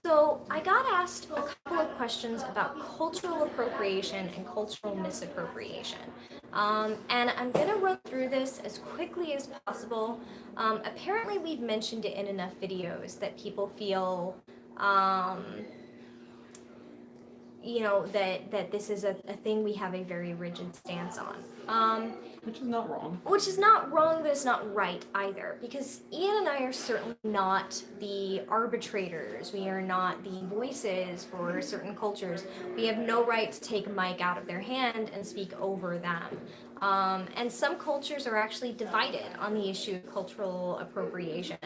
So I got asked a couple of questions about cultural appropriation and cultural misappropriation. And I'm going to run through this as quickly as possible. Apparently, we've mentioned it in enough videos that people feel, that this is a thing we have a very rigid stance on. Which is not wrong. Which is not wrong, but it's not right either. Because Ian and I are certainly not the arbitrators. We are not the voices for certain cultures. We have no right to take a mic out of their hand and speak over them. And some cultures are actually divided on the issue of cultural appropriation.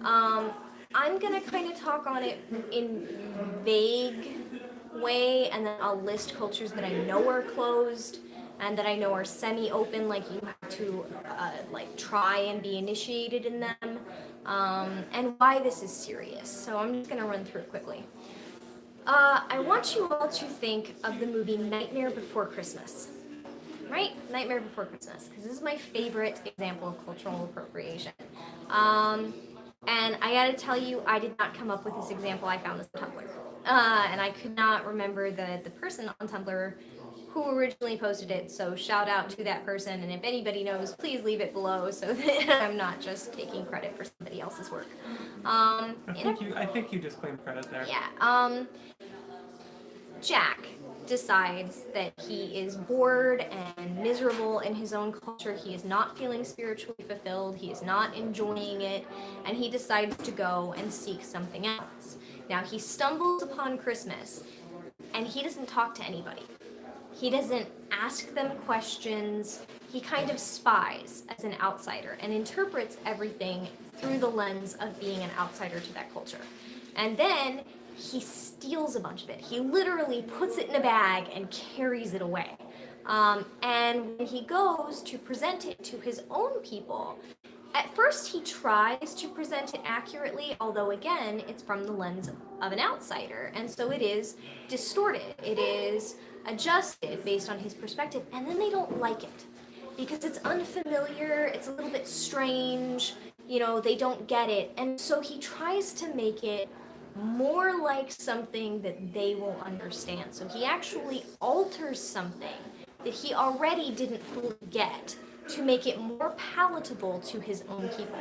I'm going to kind of talk on it in vague way, and then I'll list cultures that I know are closed and that I know are semi-open, like you have to try and be initiated in them, and why this is serious. So I'm just gonna run through it quickly. I want you all to think of the movie Nightmare Before Christmas. Right? Nightmare Before Christmas, because this is my favorite example of cultural appropriation. And I gotta tell you, I did not come up with this example. I found this on Tumblr. And I could not remember the person on Tumblr who originally posted it, so shout out to that person, and if anybody knows, please leave it below so that I'm not just taking credit for somebody else's work. I think you just claimed credit there. Yeah. Jack decides that he is bored and miserable in his own culture. He is not feeling spiritually fulfilled. He is not enjoying it, and he decides to go and seek something else. Now, he stumbles upon Christmas, and he doesn't talk to anybody. He doesn't ask them questions. He kind of spies as an outsider and interprets everything through the lens of being an outsider to that culture. And then he steals a bunch of it. He literally puts it in a bag and carries it away. And when he goes to present it to his own people, at first he tries to present it accurately, although again, it's from the lens of an outsider, and so it is distorted. It is adjusted based on his perspective, and then they don't like it because it's unfamiliar, it's a little bit strange, they don't get it, and so he tries to make it more like something that they will understand. So he actually alters something that he already didn't fully get to make it more palatable to his own people.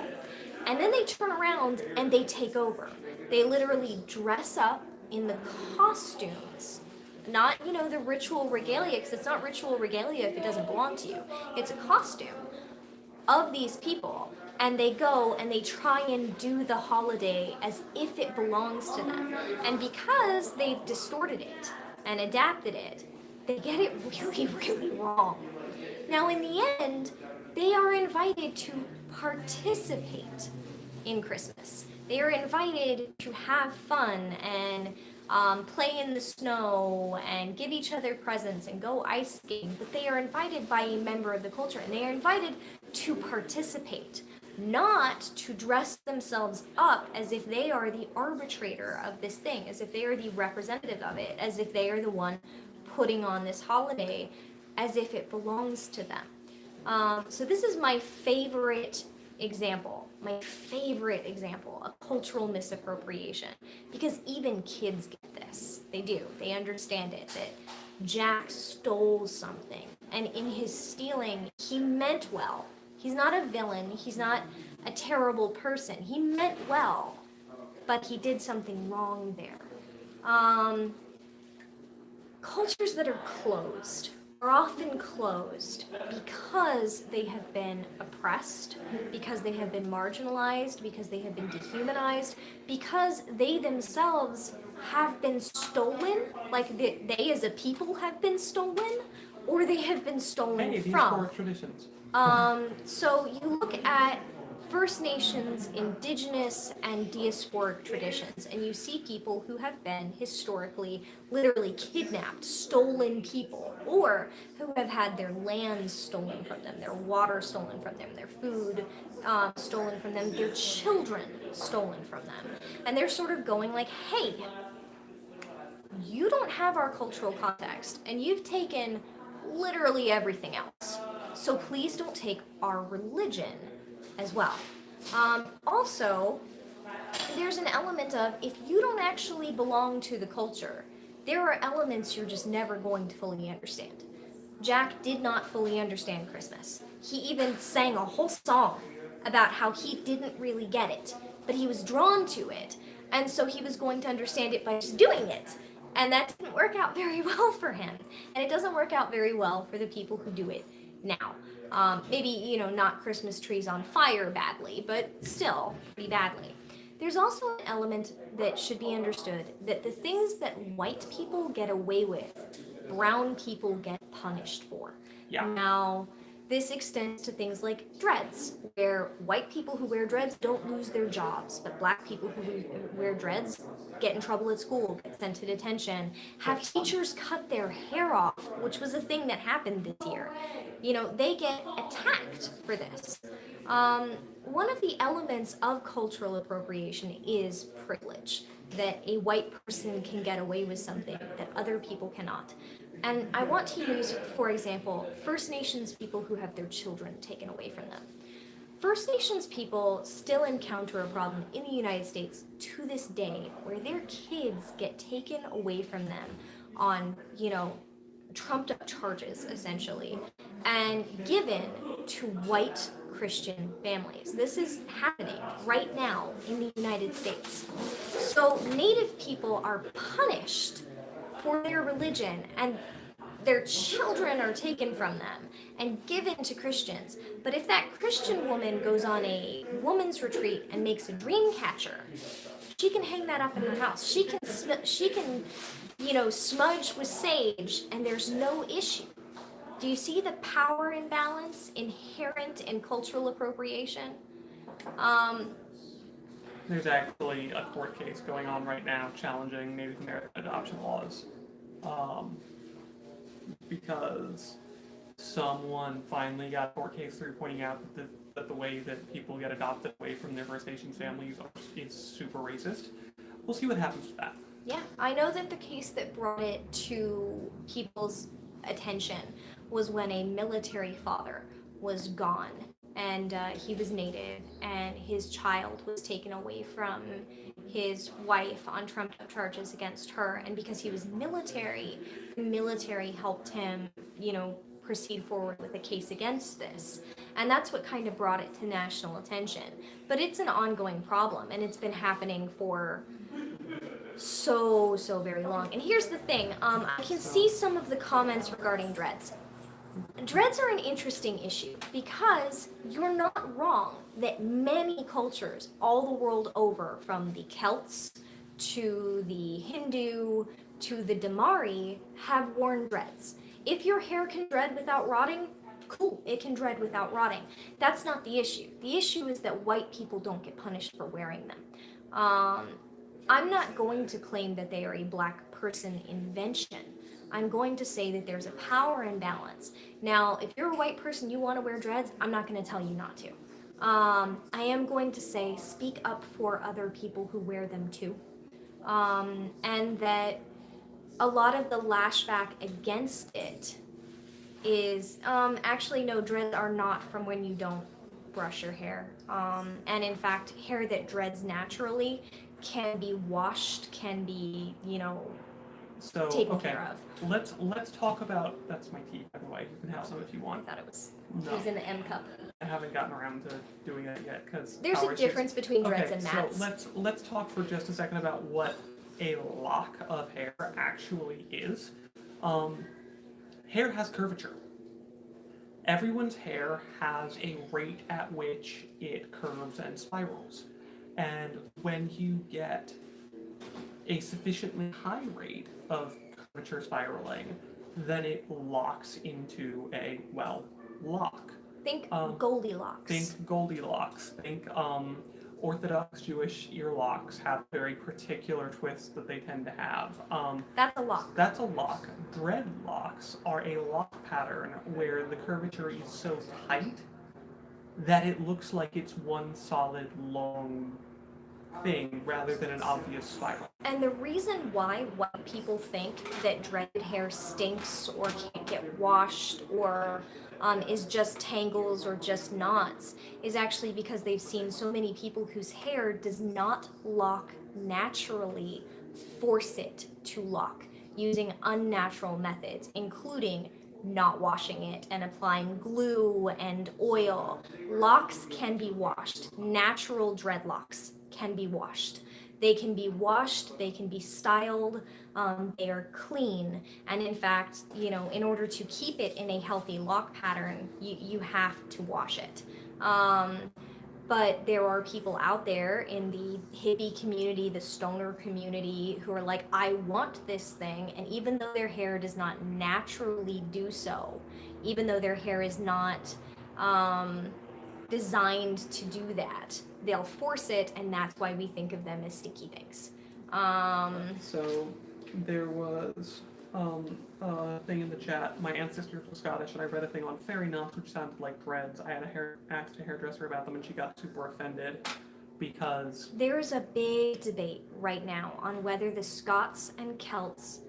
And then they turn around and they take over. They literally dress up in the costumes, not, the ritual regalia, because it's not ritual regalia if it doesn't belong to you. It's a costume of these people, and they go and they try and do the holiday as if it belongs to them. And because they've distorted it and adapted it, they get it really, really wrong. Now, in the end, they are invited to participate in Christmas. They are invited to have fun and play in the snow and give each other presents and go ice skating, but they are invited by a member of the culture, and they are invited to participate, not to dress themselves up as if they are the arbitrator of this thing, as if they are the representative of it, as if they are the one putting on this holiday, as if it belongs to them. So this is my favorite example of cultural misappropriation, because even kids get this. They do. They understand it, that Jack stole something, and in his stealing, he meant well. He's not a villain. He's not a terrible person. He meant well, but he did something wrong there. Cultures that are closed are often closed because they have been oppressed, because they have been marginalized, because they have been dehumanized, because they themselves have been stolen, like they as a people have been stolen, or they have been stolen from. Traditions. So you look at First Nations, Indigenous, and diasporic traditions, and you see people who have been historically, literally kidnapped, stolen people, or who have had their lands stolen from them, their water stolen from them, their food stolen from them, their children stolen from them. And they're sort of going like, hey, you don't have our cultural context, and you've taken literally everything else. So please don't take our religion as well. Also, there's an element of, if you don't actually belong to the culture, there are elements you're just never going to fully understand. Jack did not fully understand Christmas. He even sang a whole song about how he didn't really get it, but he was drawn to it, and so he was going to understand it by just doing it. And that didn't work out very well for him. And it doesn't work out very well for the people who do it now. Maybe, not Christmas trees on fire badly, but still pretty badly. There's also an element that should be understood, that the things that white people get away with, brown people get punished for. Yeah. Now, this extends to things like dreads, where white people who wear dreads don't lose their jobs, but black people who wear dreads get in trouble at school, get sent to detention, have teachers cut their hair off, which was a thing that happened this year. They get attacked for this. One of the elements of cultural appropriation is privilege, that a white person can get away with something that other people cannot. And I want to use, for example, First Nations people who have their children taken away from them. First Nations people still encounter a problem in the United States to this day where their kids get taken away from them on, trumped up charges, essentially, and given to white Christian families. This is happening right now in the United States. So Native people are punished for their religion, and their children are taken from them and given to Christians. But if that Christian woman goes on a woman's retreat and makes a dream catcher, she can hang that up in her house. She can smudge with sage, and there's no issue. Do you see the power imbalance inherent in cultural appropriation? There's actually a court case going on right now challenging Native American adoption laws. Because someone finally got a court case through pointing out that the way that people get adopted away from their First Nations families is super racist. We'll see what happens with that. Yeah, I know that the case that brought it to people's attention was when a military father was gone, and he was Native, and his child was taken away from his wife on trumped-up charges against her, and because he was military, the military helped him, proceed forward with a case against this. And that's what kind of brought it to national attention. But it's an ongoing problem, and it's been happening for so very long. And here's the thing, I can see some of the comments regarding dreads. Dreads are an interesting issue because you're not wrong that many cultures all the world over, from the Celts to the Hindu to the Damari, have worn dreads. If your hair can dread without rotting, cool, it can dread without rotting. That's not the issue. The issue is that white people don't get punished for wearing them. I'm not going to claim that they are a black person invention. I'm going to say that there's a power imbalance. Now, if you're a white person, you want to wear dreads, I'm not going to tell you not to. I am going to say speak up for other people who wear them too. And that a lot of the lashback against it is, actually no, dreads are not from when you don't brush your hair. And in fact, hair that dreads naturally can be washed, can be, taken care of. Let's talk about, that's my tea, by the way. You can have some if you want. I thought it was in the M cup. I haven't gotten around to doing that yet because there's a difference between dreads and mats. So let's talk for just a second about what a lock of hair actually is. Hair has curvature. Everyone's hair has a rate at which it curves and spirals. And when you get a sufficiently high rate of curvature spiraling, then it locks into a, lock. Think Goldilocks. Think Goldilocks. Think Orthodox Jewish earlocks have very particular twists that they tend to have. That's a lock. That's a lock. Dreadlocks are a lock pattern where the curvature is so tight that it looks like it's one solid long thing rather than an obvious spiral. And the reason why white people think that dreaded hair stinks or can't get washed or is just tangles or just knots is actually because they've seen so many people whose hair does not lock naturally force it to lock using unnatural methods, including not washing it and applying glue and oil. Locks can be washed. Natural dreadlocks can be washed. They can be washed, they can be styled, they are clean. And in fact, in order to keep it in a healthy lock pattern, you have to wash it. But there are people out there in the hippie community, the stoner community, who are like, I want this thing. And even though their hair does not naturally do so, even though their hair is not designed to do that, they'll force it, and that's why we think of them as sticky things. So there was a thing in the chat. My ancestors were Scottish, and I read a thing on fairy knots, which sounded like dreads. I had asked a hairdresser about them, and she got super offended because there's a big debate right now on whether the Scots and Celts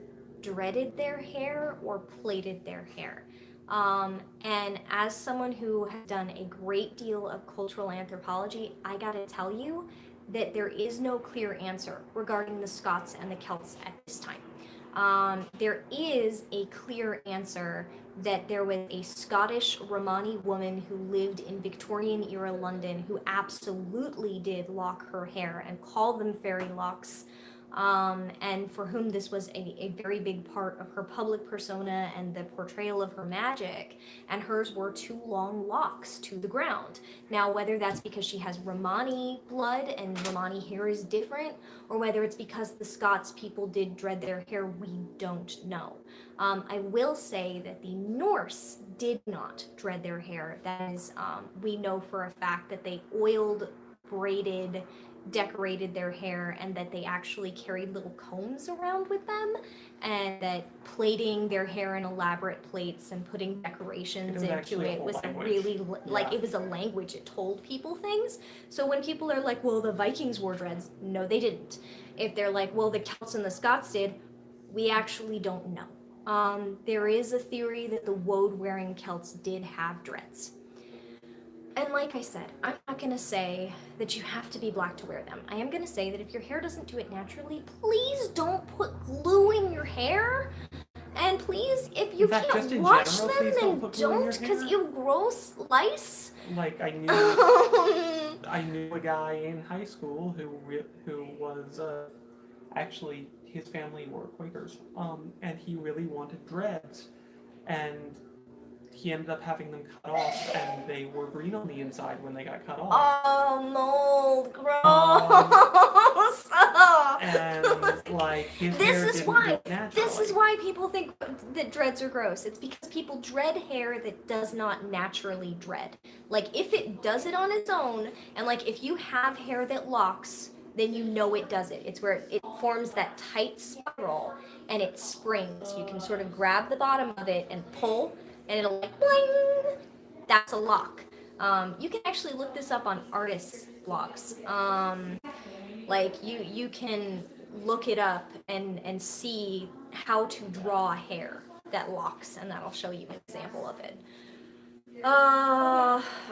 dreaded their hair or plaited their hair. And as someone who has done a great deal of cultural anthropology, I gotta tell you that there is no clear answer regarding the Scots and the Celts at this time. There is a clear answer that there was a Scottish Romani woman who lived in Victorian era London who absolutely did lock her hair and call them fairy locks. And for whom this was a very big part of her public persona and the portrayal of her magic, and hers were two long locks to the ground. Now, whether that's because she has Romani blood and Romani hair is different, or whether it's because the Scots people did dread their hair, we don't know. I will say that the Norse did not dread their hair. That is, we know for a fact that they oiled, braided, decorated their hair, and that they actually carried little combs around with them, and that plaiting their hair in elaborate plaits and putting decorations into it was really like, it was a language. It told people things. So when people are like, well, the Vikings wore dreads, no, they didn't. If they're like, well, the Celts and the Scots did, we actually don't know. There is a theory that the woad-wearing Celts did have dreads. And like I said, I'm not going to say that you have to be black to wear them. I am going to say that if your hair doesn't do it naturally, please don't put glue in your hair. And please, if you can't wash them, then don't, because it'll gross lice. Like, I knew a guy in high school who was actually, his family were Quakers, and he really wanted dreads, and he ended up having them cut off, and they were green on the inside when they got cut off. Oh, mold, gross. And like his hair didn't do it naturally. This is why people think that dreads are gross. It's because people dread hair that does not naturally dread. Like, if it does it on its own, and like if you have hair that locks, then you know it does it. It's where it forms that tight spiral and it springs. You can sort of grab the bottom of it and pull, and it'll like boing. That's a lock. You can actually look this up on artists' blogs. Like you can look it up and see how to draw hair that locks, and that'll show you an example of it.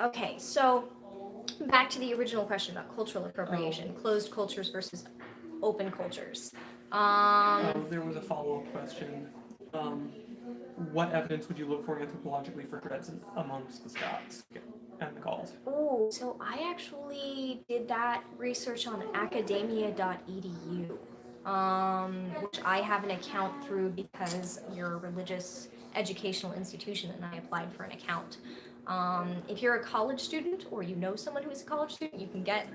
Okay, so back to the original question about cultural appropriation, closed cultures versus open cultures. There was a follow-up question. What evidence would you look for anthropologically for dreads amongst the Scots and the Gauls? Oh, so I actually did that research on academia.edu, which I have an account through because you're a religious educational institution and I applied for an account. If you're a college student or you know someone who is a college student, you can get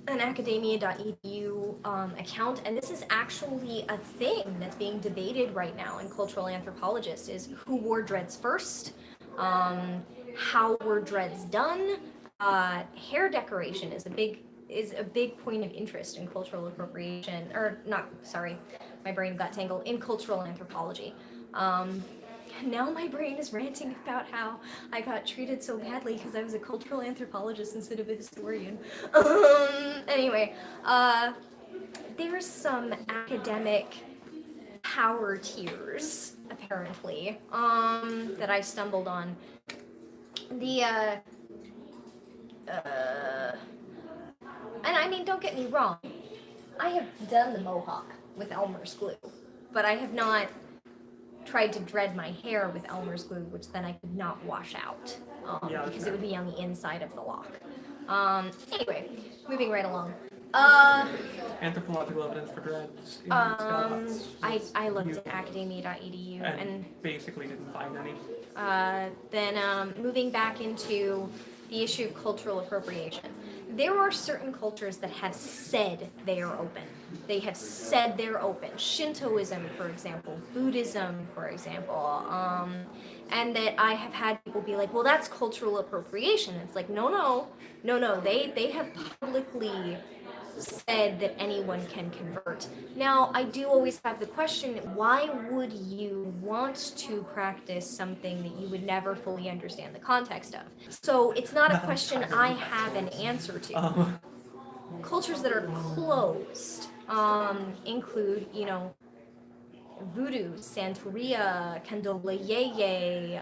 an academia.edu account, and this is actually a thing that's being debated right now in cultural anthropologists, is who wore dreads first, how were dreads done. Hair decoration is a big point of interest in cultural appropriation, or not, sorry, my brain got tangled, in cultural anthropology. now my brain is ranting about how I got treated so badly because I was a cultural anthropologist instead of a historian. Anyway, there's some academic power tiers, apparently, that I stumbled on. The, and I mean, don't get me wrong, I have done the mohawk with Elmer's glue, but I have not tried to dread my hair with Elmer's glue, which then I could not wash out, because it would be on the inside of the lock. Anyway, moving right along. Anthropological evidence for dreads in Scots. I looked at academia.edu and basically didn't find any. Then moving back into the issue of cultural appropriation. There are certain cultures that have said they are open. They have said they're open. Shintoism, for example, Buddhism, for example, and that I have had people be like, well, that's cultural appropriation. It's like, no. They have publicly said that anyone can convert. Now, I do always have the question, why would you want to practice something that you would never fully understand the context of? So it's not a question I have an answer to. Cultures that are closed include, Voodoo, Santeria, Candomblé Yeye,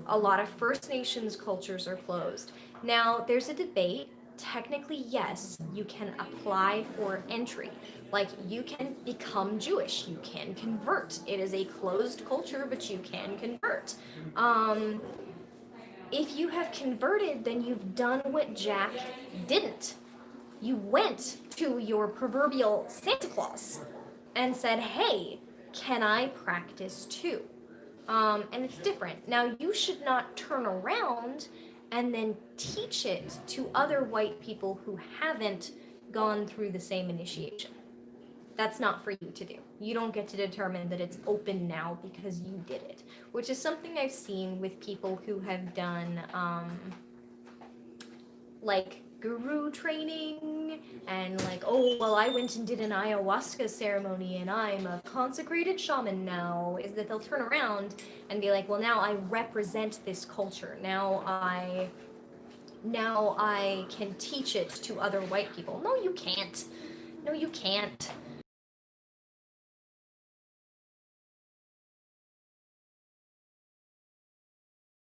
a lot of First Nations cultures are closed. Now, there's a debate. Technically, yes, you can apply for entry. Like, you can become Jewish, you can convert. It is a closed culture, but you can convert. If you have converted, then you've done what Jack didn't. You went to your proverbial Santa Claus and said, hey, can I practice too? And it's different. Now, you should not turn around and then teach it to other white people who haven't gone through the same initiation. That's not for you to do. You don't get to determine that it's open now because you did it, which is something I've seen with people who have done, like, guru training and like, oh, well, I went and did an ayahuasca ceremony and I'm a consecrated shaman now, is that they'll turn around and be like, well, now I represent this culture. Now I can teach it to other white people. No, you can't.